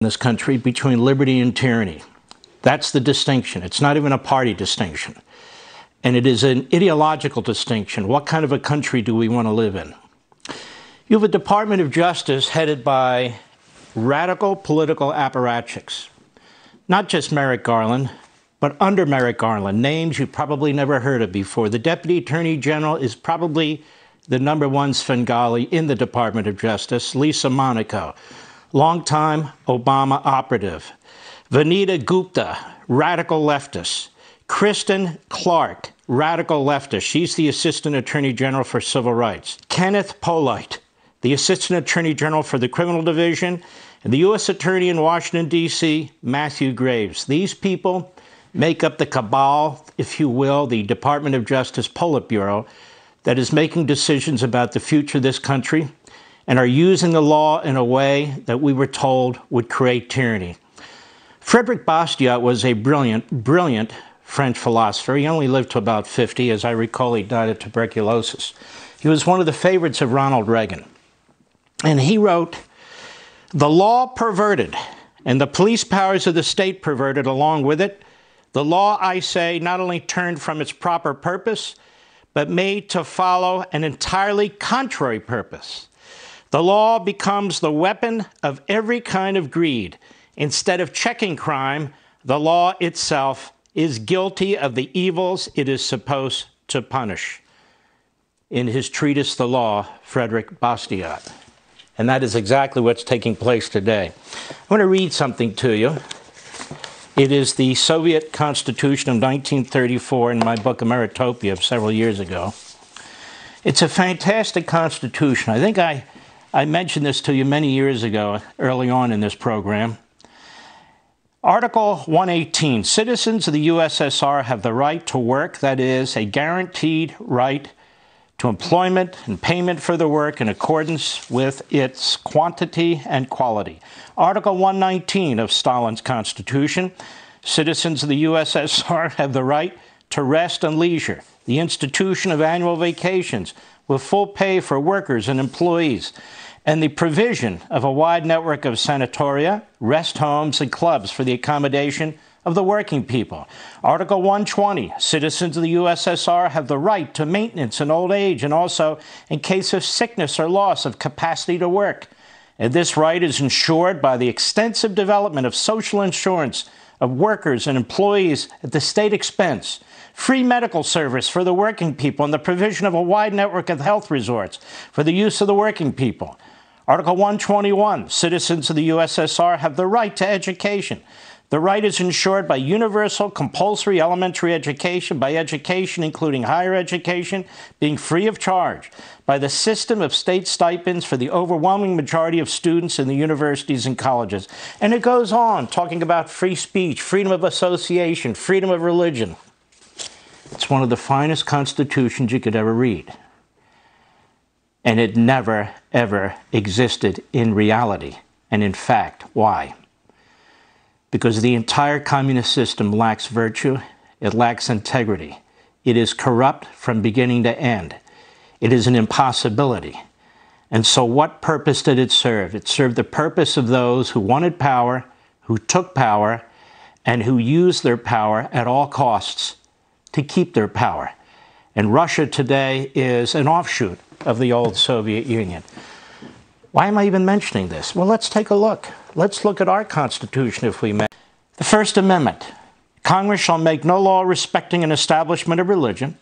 in this country between liberty and tyranny. That's the distinction. It's not even a party distinction. And it is an ideological distinction. What kind of a country do we want to live in? You have a Department of Justice headed by radical political apparatchiks. Not just Merrick Garland, but under Merrick Garland, names you've probably never heard of before. The Deputy Attorney General is probably the #1 Svengali in the Department of Justice, Lisa Monaco, longtime Obama operative. Vanita Gupta, radical leftist. Kristen Clark, radical leftist. She's the Assistant Attorney General for Civil Rights. Kenneth Polite, the Assistant Attorney General for the Criminal Division, and the U.S. Attorney in Washington, D.C., Matthew Graves. These people make up the cabal, if you will, the Department of Justice Politburo that is making decisions about the future of this country and are using the law in a way that we were told would create tyranny. Frédéric Bastiat was a brilliant French philosopher. He only lived to about 50. As I recall, he died of tuberculosis. He was one of the favorites of Ronald Reagan. And he wrote, "The law perverted, and the police powers of the state perverted along with it. The law, I say, not only turned from its proper purpose, but made to follow an entirely contrary purpose. The law becomes the weapon of every kind of greed. Instead of checking crime, the law itself is guilty of the evils it is supposed to punish." In his treatise, The Law, Frédéric Bastiat. And that is exactly what's taking place today. I want to read something to you. It is the Soviet Constitution of 1934 in my book, Ameritopia, of several years ago. It's a fantastic constitution. I think I mentioned this to you many years ago, early on in this program. Article 118, citizens of the USSR have the right to work, that is, a guaranteed right to employment and payment for the work in accordance with its quantity and quality. Article 119 of Stalin's Constitution, citizens of the USSR have the right to rest and leisure, the institution of annual vacations with full pay for workers and employees, and the provision of a wide network of sanatoria, rest homes, and clubs for the accommodation of the working people. Article 120, citizens of the USSR have the right to maintenance in old age and also in case of sickness or loss of capacity to work. And this right is ensured by the extensive development of social insurance of workers and employees at the state expense, free medical service for the working people, and the provision of a wide network of health resorts for the use of the working people. Article 121, citizens of the USSR have the right to education. The right is ensured by universal compulsory elementary education, by education including higher education being free of charge, by the system of state stipends for the overwhelming majority of students in the universities and colleges. And it goes on, talking about free speech, freedom of association, freedom of religion. It's one of the finest constitutions you could ever read. And it never, ever existed in reality. And in fact, why? Because the entire communist system lacks virtue, it lacks integrity. It is corrupt from beginning to end. It is an impossibility. And so what purpose did it serve? It served the purpose of those who wanted power, who took power, and who used their power at all costs to keep their power. And Russia today is an offshoot of the old Soviet Union. Why am I even mentioning this? Well, let's take a look. Let's look at our Constitution, if we may. The First Amendment. Congress shall make no law respecting an establishment of religion,